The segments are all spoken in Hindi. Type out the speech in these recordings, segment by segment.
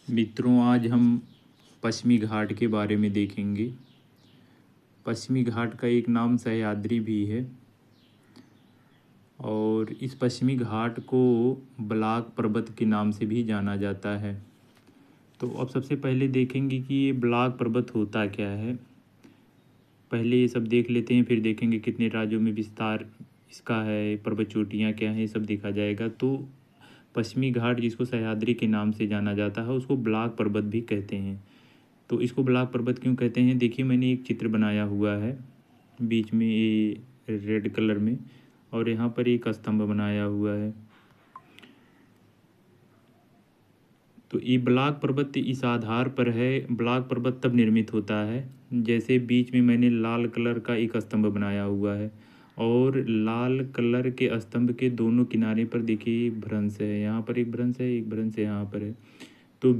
मित्रों, आज हम पश्चिमी घाट के बारे में देखेंगे। पश्चिमी घाट का एक नाम सह्याद्री भी है और इस पश्चिमी घाट को ब्लाक पर्वत के नाम से भी जाना जाता है। तो अब सबसे पहले देखेंगे कि ये ब्लाक पर्वत होता क्या है। पहले ये सब देख लेते हैं, फिर देखेंगे कितने राज्यों में विस्तार इसका है, पर्वत चोटियाँ क्या हैं, ये सब देखा जाएगा। तो पश्चिमी घाट, जिसको सह्याद्री के नाम से जाना जाता है, उसको ब्लाक पर्वत भी कहते हैं। तो इसको ब्लाक पर्वत क्यों कहते हैं? देखिए, मैंने एक चित्र बनाया हुआ है बीच में ये रेड कलर में, और यहाँ पर एक स्तंभ बनाया हुआ है। तो ये ब्लाक पर्वत इस आधार पर है। ब्लाक पर्वत तब निर्मित होता है जैसे बीच में मैंने लाल कलर का एक स्तंभ बनाया हुआ है, और लाल कलर के स्तंभ के दोनों किनारे पर देखिए भ्रंश है। यहाँ पर एक भ्रंश है, एक भ्रंश यहाँ पर है। तो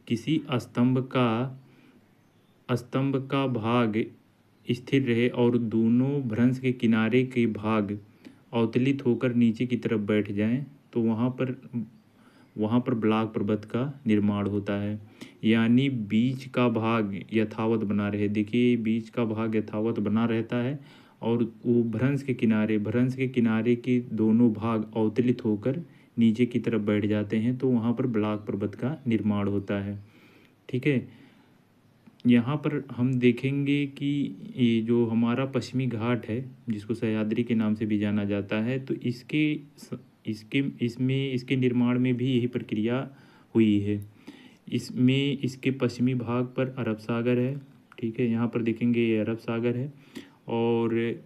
किसी स्तंभ का भाग स्थिर रहे और दोनों भ्रंश के किनारे के भाग अवतलित होकर नीचे की तरफ बैठ जाएं, तो वहाँ पर ब्लाक पर्वत का निर्माण होता है। यानी बीच का भाग यथावत बना रहे। देखिए, बीच का भाग यथावत बना रहता है और वो भ्रंश के किनारे के दोनों भाग अवतलित होकर नीचे की तरफ बैठ जाते हैं, तो वहाँ पर ब्लाक पर्वत का निर्माण होता है। ठीक है। यहाँ पर हम देखेंगे कि ये जो हमारा पश्चिमी घाट है, जिसको सह्याद्री के नाम से भी जाना जाता है, तो इसके निर्माण में भी यही प्रक्रिया हुई है। इसमें इसके पश्चिमी भाग पर अरब सागर है। ठीक है, यहाँ पर देखेंगे ये अरब सागर है, और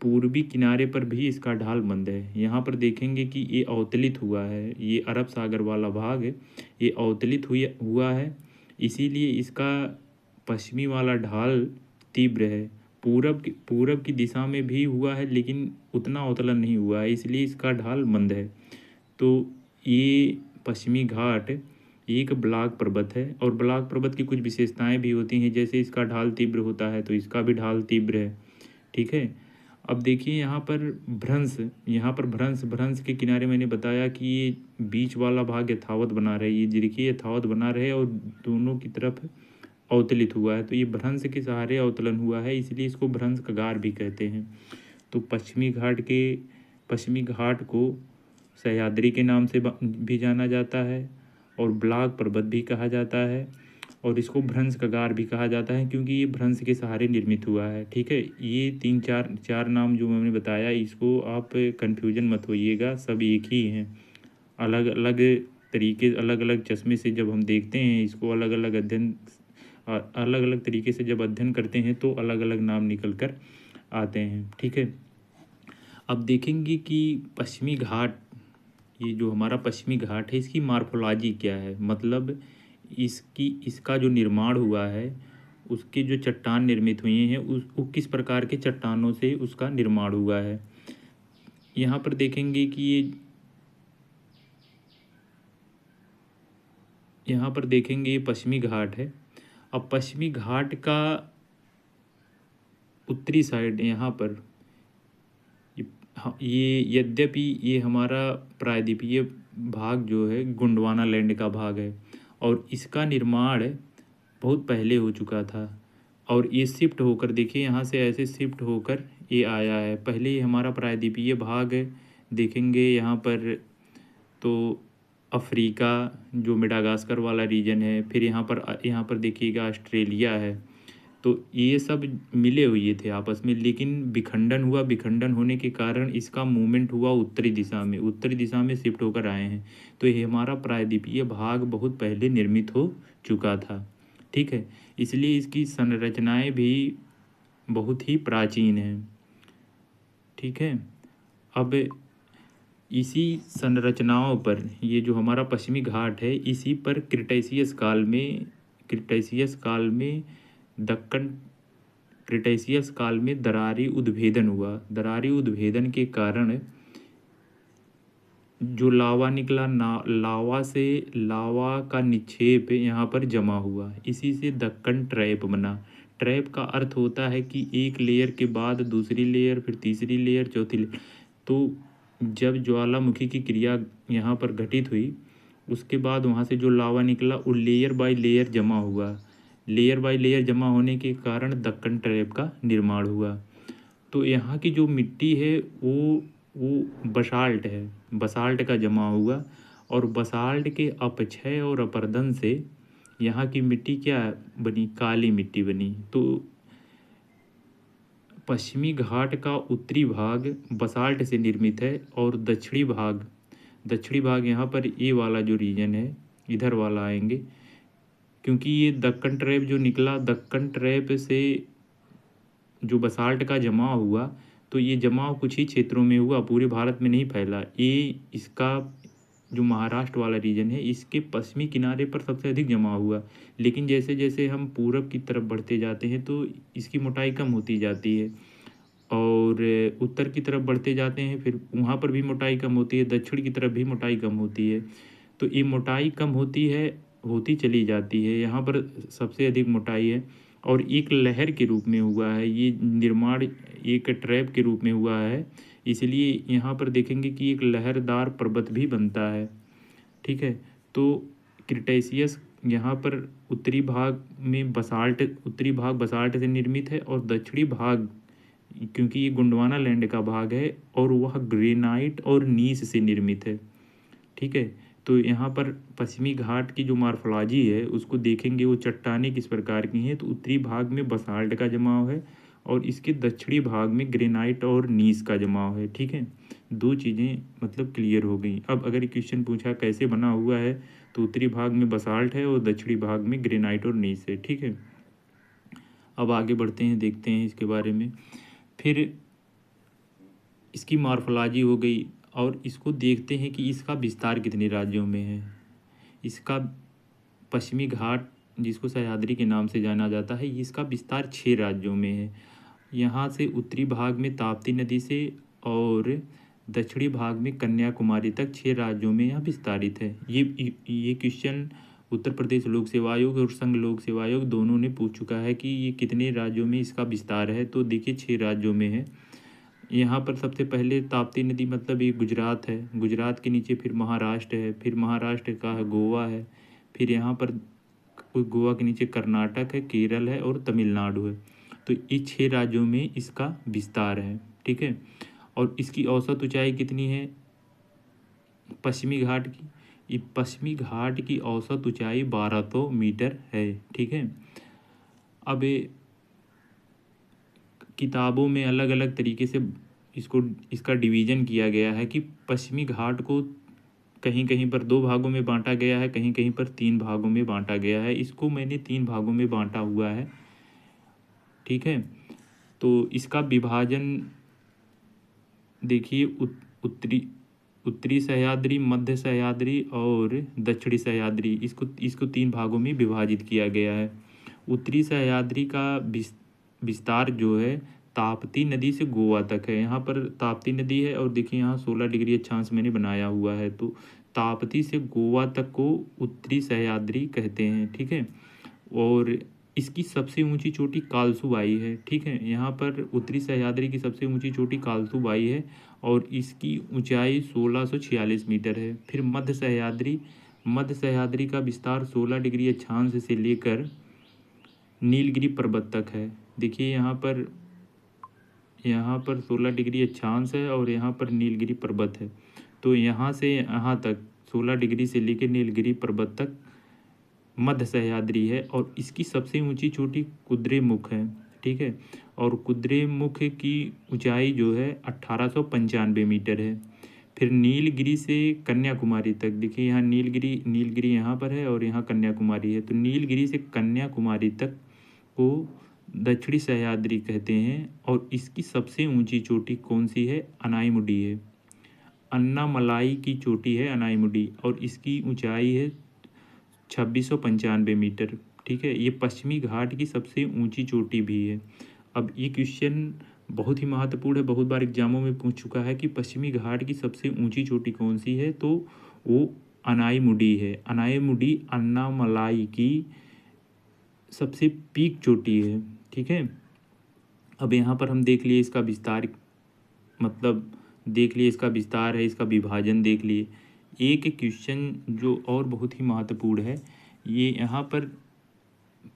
पूर्वी किनारे पर भी इसका ढाल मंद है। यहाँ पर देखेंगे कि ये अवतलित हुआ है, ये अरब सागर वाला भाग है, ये अवतलित हुआ है, इसीलिए इसका पश्चिमी वाला ढाल तीव्र है। पूरब की दिशा में भी हुआ है, लेकिन उतना अवतलन नहीं हुआ है, इसलिए इसका ढाल मंद है। तो ये पश्चिमी घाट एक ब्लाक पर्वत है, और ब्लाक पर्वत की कुछ विशेषताएं भी होती हैं। जैसे इसका ढाल तीव्र होता है, तो इसका भी ढाल तीव्र है। ठीक है। अब देखिए, यहाँ पर भ्रंश के किनारे मैंने बताया कि ये बीच वाला भाग यथावत बना रहे। ये देखिए यथावत बना रहे और दोनों की तरफ अवतलित हुआ है, तो ये भ्रंश के सहारे अवतलन हुआ है, इसलिए इसको भ्रंश कगार भी कहते हैं। तो पश्चिमी घाट को सह्याद्री के नाम से भी जाना जाता है, और ब्लाक पर्वत भी कहा जाता है, और इसको भ्रंश कगार भी कहा जाता है, क्योंकि ये भ्रंश के सहारे निर्मित हुआ है। ठीक है। ये तीन चार नाम जो मैंने बताया, इसको आप कन्फ्यूजन मत होइएगा, सब एक ही हैं। अलग अलग चश्मे से जब हम देखते हैं इसको, अलग अलग तरीके से जब अध्ययन करते हैं, तो अलग अलग नाम निकल कर आते हैं। ठीक है। अब देखेंगे कि पश्चिमी घाट, ये जो हमारा पश्चिमी घाट है, इसकी मार्फोलॉजी क्या है। मतलब इसका जो निर्माण हुआ है, उसके जो चट्टान निर्मित हुए हैं, वो किस प्रकार के चट्टानों से उसका निर्माण हुआ है। यहाँ पर देखेंगे कि ये पश्चिमी घाट है। अब पश्चिमी घाट का उत्तरी साइड यहाँ पर ये यद्यपि ये हमारा प्रायद्वीपीय भाग जो है गोंडवाना लैंड का भाग है, और इसका निर्माण बहुत पहले हो चुका था, और ये शिफ्ट होकर, देखिए यहाँ से ऐसे शिफ्ट होकर ये आया है। पहले ये हमारा प्रायद्वीपीय भाग है, देखेंगे यहाँ पर, तो अफ्रीका जो मेडागास्कर वाला रीजन है, फिर यहाँ पर देखिएगा ऑस्ट्रेलिया है। तो ये सब मिले हुए थे आपस में, लेकिन विखंडन होने के कारण इसका मूवमेंट हुआ उत्तरी दिशा में शिफ्ट होकर आए हैं। तो ये हमारा प्रायद्वीपीय भाग बहुत पहले निर्मित हो चुका था। ठीक है। इसलिए इसकी संरचनाएं भी बहुत ही प्राचीन हैं। ठीक है। अब इसी संरचनाओं पर, ये जो हमारा पश्चिमी घाट है, इसी पर दक्कन क्रिटेशियस काल में दरारी उद्भेदन हुआ। दरारी उद्भेदन के कारण जो लावा निकला, लावा से लावा का निक्षेप यहाँ पर जमा हुआ, इसी से दक्कन ट्रैप बना। ट्रैप का अर्थ होता है कि एक लेयर के बाद दूसरी लेयर, फिर तीसरी लेयर, चौथी लेयर। तो जब ज्वालामुखी की क्रिया यहाँ पर घटित हुई, उसके बाद वहाँ से जो लावा निकला वो लेयर बाय लेयर जमा हुआ। लेयर बाय लेयर जमा होने के कारण दक्कन ट्रैप का निर्माण हुआ। तो यहाँ की जो मिट्टी है वो बसाल्ट है, बसाल्ट का जमा हुआ, और बसाल्ट के अपक्षय और अपरदन से यहाँ की मिट्टी क्या बनी, काली मिट्टी बनी। तो पश्चिमी घाट का उत्तरी भाग बसाल्ट से निर्मित है और दक्षिणी भाग यहाँ पर ये वाला जो रीजन है इधर वाला आएंगे, क्योंकि ये दक्कन ट्रैप जो निकला, दक्कन ट्रैप से जो बसाल्ट का जमाव हुआ, तो ये जमाव कुछ ही क्षेत्रों में हुआ, पूरे भारत में नहीं फैला। ये इसका जो महाराष्ट्र वाला रीजन है इसके पश्चिमी किनारे पर सबसे अधिक जमा हुआ, लेकिन जैसे जैसे हम पूरब की तरफ बढ़ते जाते हैं तो इसकी मोटाई कम होती जाती है, और उत्तर की तरफ बढ़ते जाते हैं फिर वहाँ पर भी मोटाई कम होती है, दक्षिण की तरफ भी मोटाई कम होती है। तो ये मोटाई कम होती चली जाती है, यहाँ पर सबसे अधिक मोटाई है, और एक लहर के रूप में हुआ है ये निर्माण, एक ट्रैप के रूप में हुआ है, इसलिए यहाँ पर देखेंगे कि एक लहरदार पर्वत भी बनता है। ठीक है, तो क्रिटेशियस यहाँ पर उत्तरी भाग बसाल्ट से निर्मित है, और दक्षिणी भाग क्योंकि ये गोंडवाना लैंड का भाग है और वह ग्रेनाइट और नीस से निर्मित है। ठीक है, तो यहाँ पर पश्चिमी घाट की जो मार्फोलॉजी है उसको देखेंगे, वो चट्टानें किस प्रकार की हैं। तो उत्तरी भाग में बसाल्ट का जमाव है और इसके दक्षिणी भाग में ग्रेनाइट और नीस का जमाव है। ठीक है, दो चीज़ें मतलब क्लियर हो गई। अब अगर क्वेश्चन पूछा कैसे बना हुआ है, तो उत्तरी भाग में बसाल्ट है और दक्षिणी भाग में ग्रेनाइट और नीस है। ठीक है, अब आगे बढ़ते हैं, देखते हैं इसके बारे में। फिर इसकी मार्फोलॉजी हो गई, और इसको देखते हैं कि इसका विस्तार कितने राज्यों में है। इसका पश्चिमी घाट जिसको सह्याद्री के नाम से जाना जाता है, इसका विस्तार 6 राज्यों में है। यहाँ से उत्तरी भाग में ताप्ती नदी से और दक्षिणी भाग में कन्याकुमारी तक 6 राज्यों में यह विस्तारित है। ये क्वेश्चन उत्तर प्रदेश लोक सेवा आयोग और संघ लोक सेवा आयोग दोनों ने पूछ चुका है कि ये कितने राज्यों में इसका विस्तार है। तो देखिए 6 राज्यों में है। यहाँ पर सबसे पहले ताप्ती नदी मतलब ये गुजरात है, गुजरात के नीचे फिर महाराष्ट्र है, फिर महाराष्ट्र का है गोवा है, फिर यहाँ पर गोवा के नीचे कर्नाटक है, केरल है और तमिलनाडु है। तो ये 6 राज्यों में इसका विस्तार है। ठीक है, और इसकी औसत ऊंचाई कितनी है पश्चिमी घाट की? ये पश्चिमी घाट की औसत ऊंचाई 1200 मीटर है। ठीक है, अब किताबों में अलग अलग तरीके से इसका डिवीज़न किया गया है कि पश्चिमी घाट को कहीं कहीं पर 2 भागों में बांटा गया है, कहीं कहीं पर 3 भागों में बांटा गया है। इसको मैंने 3 भागों में बांटा हुआ है। ठीक है, तो इसका विभाजन देखिए, उत्तरी सह्याद्री, मध्य सह्याद्री और दक्षिणी सह्याद्री, इसको 3 भागों में विभाजित किया गया है। उत्तरी सह्याद्री का विस्तार जो है ताप्ती नदी से गोवा तक है। यहाँ पर ताप्ती नदी है और देखिए यहाँ 16 डिग्री अक्षांश मैंने बनाया हुआ है, तो ताप्ती से गोवा तक को उत्तरी सह्याद्री कहते हैं। ठीक है, और इसकी सबसे ऊंची चोटी कालसू बाई है। ठीक है, यहाँ पर उत्तरी सह्याद्री की सबसे ऊंची चोटी कालसू बाई है और इसकी ऊंचाई 1646 मीटर है। फिर मध्य सह्याद्री का विस्तार 16 डिग्री अक्षांश से लेकर नीलगिरी पर्वत तक है। देखिए यहाँ पर 16 डिग्री अक्षांश है और यहाँ पर नीलगिरी पर्वत है, तो यहाँ से यहाँ तक 16 डिग्री से लेकर नीलगिरी पर्वत तक मध्य सह्याद्री है, और इसकी सबसे ऊंची चोटी कुद्रेमुख है। ठीक है, और कुद्रेमुख की ऊंचाई जो है 1895 मीटर है। फिर नीलगिरी से कन्याकुमारी तक, देखिए यहाँ नीलगिरी यहाँ पर है और यहाँ कन्याकुमारी है, तो नीलगिरी से कन्याकुमारी तक को दक्षिणी सह्याद्री कहते हैं, और इसकी सबसे ऊंची चोटी कौन सी है? अनाईमुडी है, अन्नामलाई की चोटी है अनाईमुडी, और इसकी ऊंचाई है 2695 मीटर। ठीक है, ये पश्चिमी घाट की सबसे ऊंची चोटी भी है। अब ये क्वेश्चन बहुत ही महत्वपूर्ण है, बहुत बार एग्जामों में पूछ चुका है कि पश्चिमी घाट की सबसे ऊंची चोटी कौन सी है, तो वो अनाईमुडी है। अनाईमुडी अन्नामलाई की सबसे पीक चोटी है। ठीक है, अब यहाँ पर हम देख लिए इसका विस्तार, मतलब देख लिए इसका विस्तार है, इसका विभाजन देख लिए। एक क्वेश्चन जो और बहुत ही महत्वपूर्ण है, ये यहाँ पर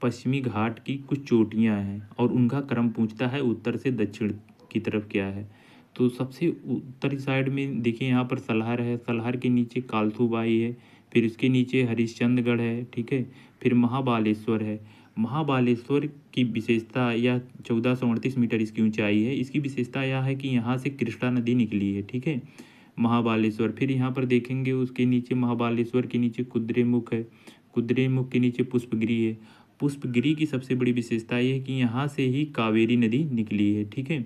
पश्चिमी घाट की कुछ चोटियाँ हैं और उनका क्रम पूछता है उत्तर से दक्षिण की तरफ क्या है। तो सबसे उत्तरी साइड में देखिए यहाँ पर सलहर है, सलहर के नीचे कालथूबाई है, फिर इसके नीचे हरिश्चंद्रगढ़ है, ठीक है। फिर महाबालेश्वर है। महाबालेश्वर की विशेषता यह 1438 मीटर इसकी ऊंचाई है। इसकी विशेषता यह है कि यहाँ से कृष्णा नदी निकली है, ठीक है। महाबालेश्वर, फिर यहाँ पर देखेंगे उसके नीचे महाबालेश्वर के नीचे कुद्रेमुख है, कुद्रेमुख के नीचे पुष्पगिरी है। पुष्पगिरी की सबसे बड़ी विशेषता ये है कि यहाँ से ही कावेरी नदी निकली है, ठीक है।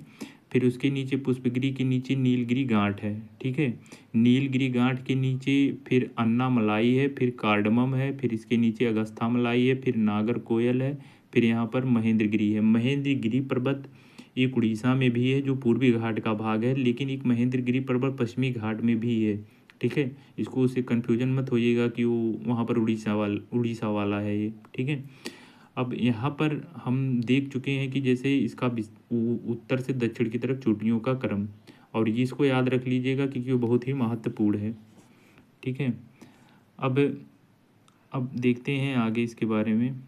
फिर उसके नीचे पुष्पगिरी के नीचे नीलगिरी घाट है, ठीक है। नीलगिरी घाट के नीचे फिर अन्नामलाई है, फिर कार्डमम है, फिर इसके नीचे अगस्थामलाई है, फिर नागरकोयल है, फिर यहाँ पर महेंद्रगिरी है। महेंद्रगिरी पर्वत एक उड़ीसा में भी है जो पूर्वी घाट का भाग है, लेकिन एक महेंद्रगिरी पर्वत पश्चिमी घाट में भी है, ठीक है। इसको उससे कन्फ्यूजन मत होइएगा कि वो वहाँ पर उड़ीसा वाला है ये, ठीक है। अब यहाँ पर हम देख चुके हैं कि जैसे इसका उत्तर से दक्षिण की तरफ चोटियों का क्रम, और ये इसको याद रख लीजिएगा क्योंकि वो बहुत ही महत्वपूर्ण है, ठीक है। अब अब देखते हैं आगे इसके बारे में,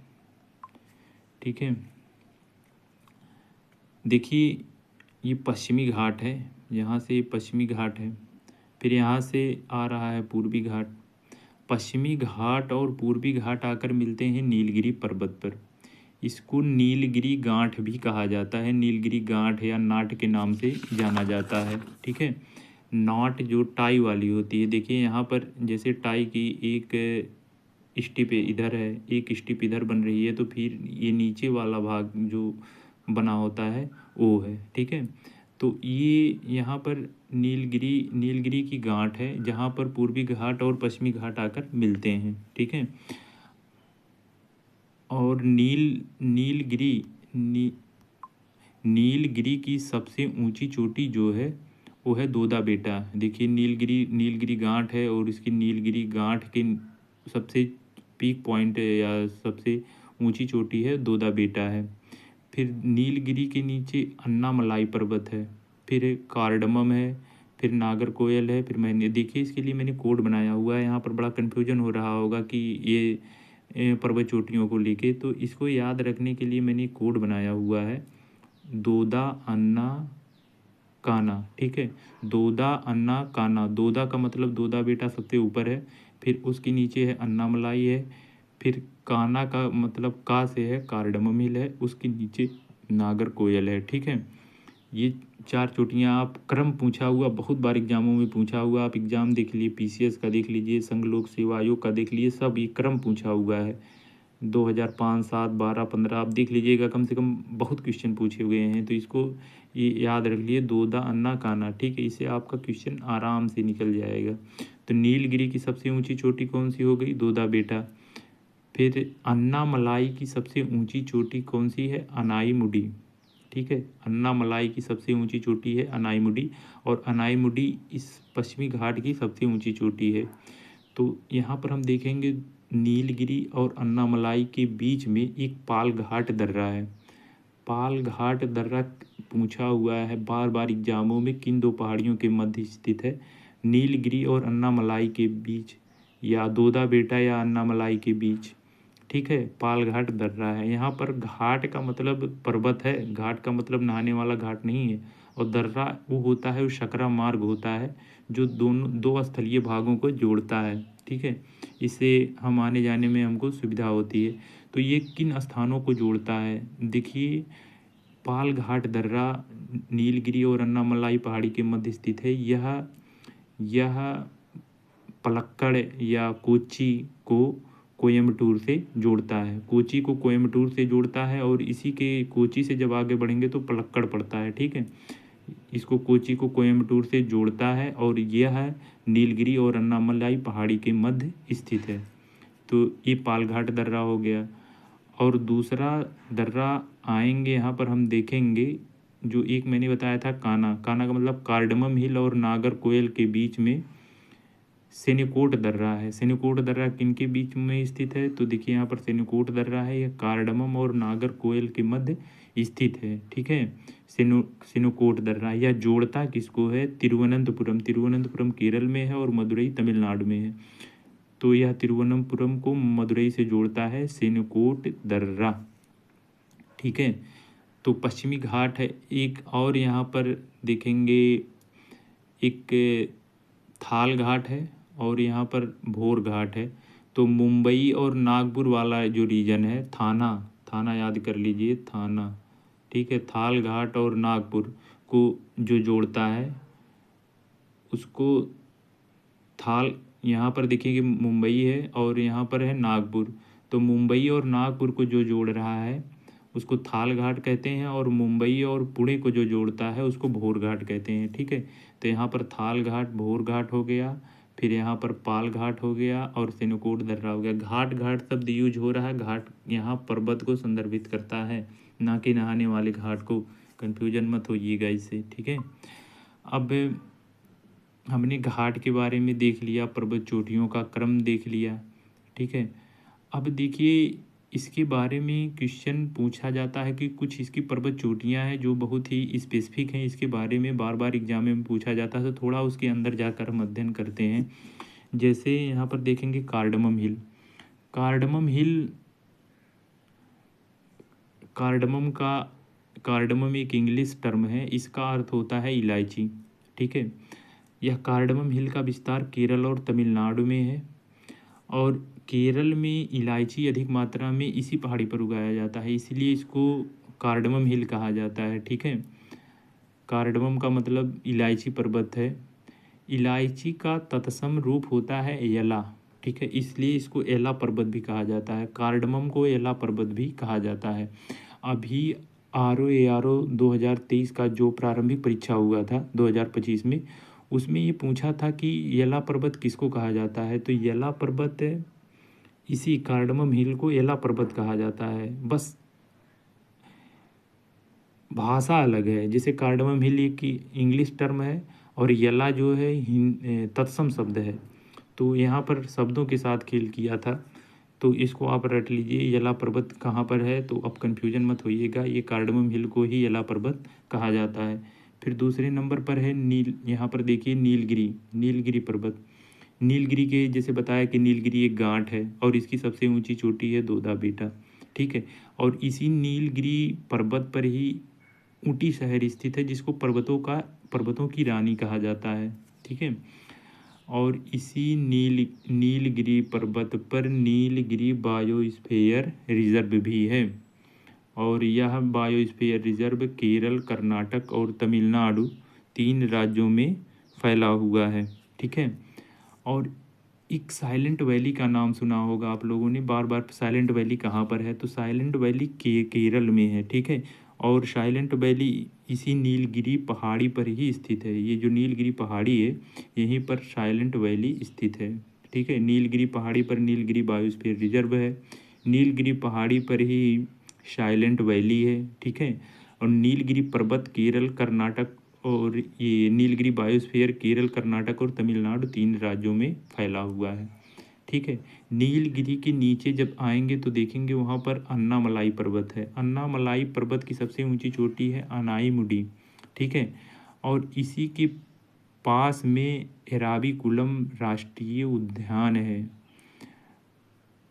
ठीक है। देखिए ये पश्चिमी घाट है, यहाँ से पश्चिमी घाट है, फिर यहाँ से आ रहा है पूर्वी घाट। पश्चिमी घाट और पूर्वी घाट आकर मिलते हैं नीलगिरी पर्वत पर। इसको नीलगिरी गांठ भी कहा जाता है, नीलगिरी गांठ या नाट के नाम से जाना जाता है, ठीक है। नाट जो टाई वाली होती है, देखिए यहाँ पर जैसे टाई की एक स्टिप इधर है, एक स्टिप इधर बन रही है, तो फिर ये नीचे वाला भाग जो बना होता है वो है, ठीक है। तो ये यहाँ पर नीलगिरी की गांठ है जहाँ पर पूर्वी घाट और पश्चिमी घाट आकर मिलते हैं, ठीक है। और नीलगिरी की सबसे ऊंची चोटी जो है वो है दोदा बेटा। देखिए नीलगिरी गांठ है और इसकी नीलगिरी गांठ के सबसे पीक पॉइंट या सबसे ऊंची चोटी है दोदा बेटा है। फिर नीलगिरी के नीचे अन्नामलाई पर्वत है, फिर कार्डमम है, फिर नागरकोयल है, फिर मैंने देखिए इसके लिए मैंने कोड बनाया हुआ है। यहाँ पर बड़ा कन्फ्यूजन हो रहा होगा कि ये पर्वत चोटियों को लेके, तो इसको याद रखने के लिए मैंने कोड बनाया हुआ है दोदा अन्ना काना, ठीक है। दोदा अन्ना काना, दोदा का मतलब दोदा बेटा सबसे ऊपर है, फिर उसके नीचे है अन्नामलाई है, फिर काना का मतलब का से है कार्डमम हिल है, उसके नीचे नागरकोयल है, ठीक है। ये चार चोटियाँ आप क्रम पूछा हुआ बहुत बार एग्जामों में पूछा हुआ, आप एग्जाम देख लीजिए, पीसीएस का देख लीजिए, संघ लोक सेवा आयोग का देख लीजिए, सब ये क्रम पूछा हुआ है। 2005, 7, 12, 15 आप देख लीजिएगा, कम से कम बहुत क्वेश्चन पूछे हुए हैं। तो इसको ये याद रख लिए दोदा अन्ना काना, ठीक है। इससे आपका क्वेश्चन आराम से निकल जाएगा। तो नीलगिरी की सबसे ऊंची चोटी कौन सी हो गई? दोदा बेटा। फिर अन्नामलाई की सबसे ऊंची चोटी कौन सी है? अनाईमुडी, ठीक है। अन्नामलाई की सबसे ऊंची चोटी है अनाईमुडी, और अनाईमुडी इस पश्चिमी घाट की सबसे ऊंची चोटी है। तो यहाँ पर हम देखेंगे नीलगिरी और अन्नामलाई के बीच में एक पाल घाट दर्रा है। पाल घाट दर्रा पूछा हुआ है बार बार एग्जामों में, किन दो पहाड़ियों के मध्य स्थित है? नीलगिरी और अन्नामलाई के बीच, या दोदा बेटा या अन्नामलाई के बीच, ठीक है। पाल घाट दर्रा है। यहाँ पर घाट का मतलब पर्वत है, घाट का मतलब नहाने वाला घाट नहीं है, और दर्रा वो होता है, वो सकरा मार्ग होता है जो दो स्थलीय भागों को जोड़ता है, ठीक है। इससे हम आने जाने में हमको सुविधा होती है। तो ये किन स्थानों को जोड़ता है? देखिए पाल घाट दर्रा नीलगिरी और अन्नामलाई पहाड़ी के मध्य स्थित है। यह पलक्कड़ या कोच्चि को कोयम्बटूर से जोड़ता है, कोच्चि को कोयम्बटूर से जोड़ता है, और इसी के कोच्चि से जब आगे बढ़ेंगे तो पलक्कड़ पड़ता है, ठीक है। इसको कोच्चि को कोयम्बटूर से जोड़ता है, और यह नीलगिरी और अन्नामलाई पहाड़ी के मध्य स्थित है। तो ये पालघाट दर्रा हो गया। और दूसरा दर्रा आएंगे यहाँ पर हम देखेंगे, जो एक मैंने बताया था काना, काना का मतलब कार्डमम हिल और नागरकोयल के बीच में सेनिकोट दर्रा है। सेनिकोट दर्रा किन के बीच में स्थित है? तो देखिए यहाँ पर सेनिकोट दर्रा है, यह कार्डमम और नागरकोयल के मध्य स्थित है। ठीक है, सिनुकोट दर्रा। यह जोड़ता किसको है? तिरुवनंतपुरम। तिरुवनंतपुरम केरल में है और मदुरई तमिलनाडु में है। तो यह तिरुवनंतपुरम को मदुरई से जोड़ता है सिनुकोट दर्रा। ठीक है, तो पश्चिमी घाट है एक, और यहाँ पर देखेंगे एक थाल घाट है और यहाँ पर भोर घाट है। तो मुंबई और नागपुर वाला जो रीजन है, थाना, थाना याद कर लीजिए, थाना। ठीक है, थाल घाट और नागपुर को जो जोड़ता है उसको थाल, यहाँ पर देखिए मुंबई है और यहाँ पर है नागपुर। तो मुंबई और नागपुर को जो जोड़ रहा है उसको थाल घाट कहते हैं, और मुंबई और पुणे को जो जोड़ता है उसको भोर घाट कहते हैं। ठीक है, तो यहाँ पर थाल घाट, भोर घाट हो गया, फिर यहाँ पर पाल घाट हो गया और सिनुकोट दर्रा हो गया। घाट घाट शब्द यूज हो रहा है। घाट यहाँ पर्वत को संदर्भित करता है, ना कि नहाने वाले घाट को। कन्फ्यूजन मत होइएगा इससे। ठीक है, अब हमने घाट के बारे में देख लिया, पर्वत चोटियों का क्रम देख लिया। ठीक है, अब देखिए इसके बारे में क्वेश्चन पूछा जाता है कि कुछ इसकी पर्वत चोटियां हैं जो बहुत ही स्पेसिफिक हैं, इसके बारे में बार बार एग्जाम में पूछा जाता है, तो थोड़ा उसके अंदर जाकर हम अध्ययन करते हैं। जैसे यहाँ पर देखेंगे कार्डमम हिल। कार्डमम हिल, कार्डमम एक इंग्लिश टर्म है, इसका अर्थ होता है इलायची। ठीक है, यह कार्डमम हिल का विस्तार केरल और तमिलनाडु में है, और केरल में इलायची अधिक मात्रा में इसी पहाड़ी पर उगाया जाता है, इसलिए इसको कार्डमम हिल कहा जाता है। ठीक है, कार्डमम का मतलब इलायची पर्वत है। इलायची का तत्सम रूप होता है एला। ठीक है, इसलिए इसको एला पर्वत भी कहा जाता है। कार्डमम को एला पर्वत भी कहा जाता है। अभी RO ARO 2023 का जो प्रारंभिक परीक्षा हुआ था 2025 में, उसमें ये पूछा था कि येला पर्वत किसको कहा जाता है, तो येला पर्वत इसी कार्डमम हिल को येला पर्वत कहा जाता है, बस भाषा अलग है। जैसे कार्डमम हिल एक इंग्लिश टर्म है और येला जो है तत्सम शब्द है, तो यहाँ पर शब्दों के साथ खेल किया था। तो इसको आप रट लीजिए, येला पर्वत कहाँ पर है, तो अब कन्फ्यूजन मत होइएगा, ये कार्डमम हिल को ही येला पर्वत कहा जाता है। फिर दूसरे नंबर पर है नील, यहाँ पर देखिए नीलगिरी, नीलगिरी पर्वत। नीलगिरी के जैसे बताया कि नीलगिरी एक गांठ है और इसकी सबसे ऊंची चोटी है दोदा बेटा। ठीक है, और इसी नीलगिरी पर्वत पर ही ऊटी शहर स्थित है, जिसको पर्वतों की रानी कहा जाता है। ठीक है, और इसी नीलगिरी पर्वत पर नीलगिरी बायोस्फीयर रिजर्व भी है, और यह बायोस्फीयर रिजर्व केरल, कर्नाटक और तमिलनाडु 3 राज्यों में फैला हुआ है। ठीक है, और एक साइलेंट वैली का नाम सुना होगा आप लोगों ने बार बार। साइलेंट वैली कहाँ पर है, तो साइलेंट वैली केरल में है। ठीक है, और साइलेंट वैली इसी नीलगिरी पहाड़ी पर ही स्थित है। ये जो नीलगिरी पहाड़ी है, यहीं पर साइलेंट वैली स्थित है। ठीक है, नीलगिरी पहाड़ी पर नीलगिरी बायोस्फीयर रिजर्व है, नीलगिरी पहाड़ी पर ही साइलेंट वैली है। ठीक है, और नीलगिरी पर्वत केरल, कर्नाटक, और ये नीलगिरी बायोस्फीयर केरल, कर्नाटक और तमिलनाडु 3 राज्यों में फैला हुआ है। ठीक है, नीलगिरी के नीचे जब आएंगे तो देखेंगे वहाँ पर अन्नामलाई पर्वत है। अन्नामलाई पर्वत की सबसे ऊंची चोटी है अनाईमुडी। ठीक है, और इसी के पास में एराविकुलम राष्ट्रीय उद्यान है,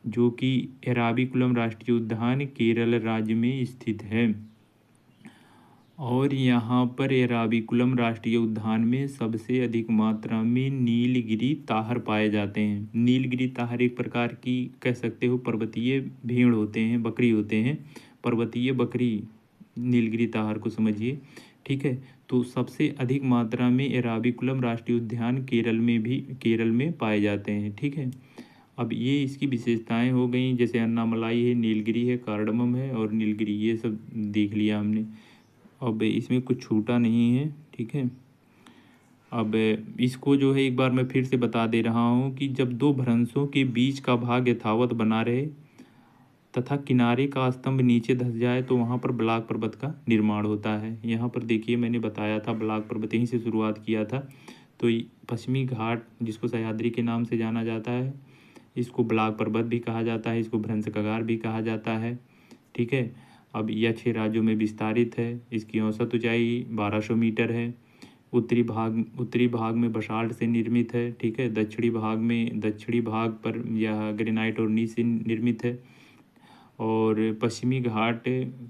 जो कि एराविकुलम राष्ट्रीय उद्यान केरल राज्य में स्थित है। और यहाँ पर एराविकुलम राष्ट्रीय उद्यान में सबसे अधिक मात्रा में नीलगिरी ताहर पाए जाते हैं। नीलगिरी ताहर एक प्रकार की कह सकते हो पर्वतीय भेड़ होते हैं, बकरी होते हैं, पर्वतीय बकरी नीलगिरी ताहर को समझिए। ठीक है, तो सबसे अधिक मात्रा में एराविकुलम राष्ट्रीय उद्यान केरल में पाए जाते हैं। ठीक है, अब ये इसकी विशेषताएं हो गई, जैसे अन्नामलाई है, नीलगिरी है, कार्डमम है और नीलगिरी, ये सब देख लिया हमने। अब इसमें कुछ छूटा नहीं है। ठीक है, अब इसको जो है एक बार मैं फिर से बता दे रहा हूँ कि जब 2 भ्रंशों के बीच का भाग यथावत बना रहे तथा किनारे का स्तंभ नीचे धंस जाए तो वहाँ पर ब्लाक पर्वत का निर्माण होता है। यहाँ पर देखिए मैंने बताया था ब्लाक पर्वत यहीं से शुरुआत किया था। तो पश्चिमी घाट जिसको सह्याद्री के नाम से जाना जाता है, इसको ब्लाक पर्वत भी कहा जाता है, इसको भ्रंश कगार भी कहा जाता है। ठीक है, अब यह 6 राज्यों में विस्तारित है। इसकी औसत ऊंचाई 1200 मीटर है। उत्तरी भाग में बसाल्ट से निर्मित है, ठीक है। दक्षिणी भाग पर यह ग्रेनाइट और नीस से निर्मित है। और पश्चिमी घाट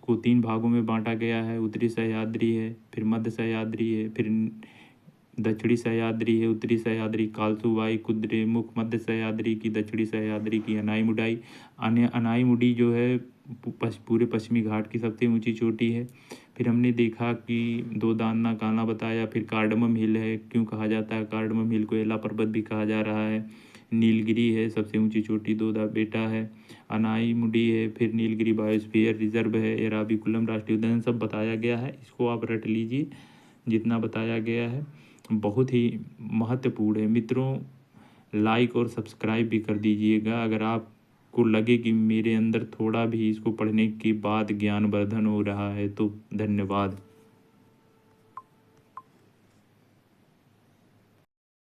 को 3 भागों में बांटा गया है। उत्तरी सह्याद्री है, फिर मध्य सह्याद्री है, फिर दक्षिणी सह्याद्री है। उत्तरी सह्याद्री कालसुबाई, कुद्रेमुख, मध्य सह्याद्री की, दक्षिणी सह्याद्री की अनाईमुडाई। अनाईमुडी जो है पूरे पश्चिमी घाट की सबसे ऊंची चोटी है। फिर हमने देखा कि दो दाना काना बताया। फिर कार्डमम हिल है, क्यों कहा जाता है कार्डमम हिल को एला पर्वत भी कहा जा रहा है। नीलगिरी है, सबसे ऊंची चोटी दो बेटा है। अनाईमुडी है, फिर नीलगिरी बायोस्फीयर रिजर्व है, एराविकुलम राष्ट्रीय उद्यान, सब बताया गया है। इसको आप रट लीजिए जितना बताया गया है, बहुत ही महत्वपूर्ण है। मित्रों, लाइक और सब्सक्राइब भी कर दीजिएगा अगर आपको लगे कि मेरे अंदर थोड़ा भी इसको पढ़ने के बाद ज्ञानवर्धन हो रहा है तो। धन्यवाद।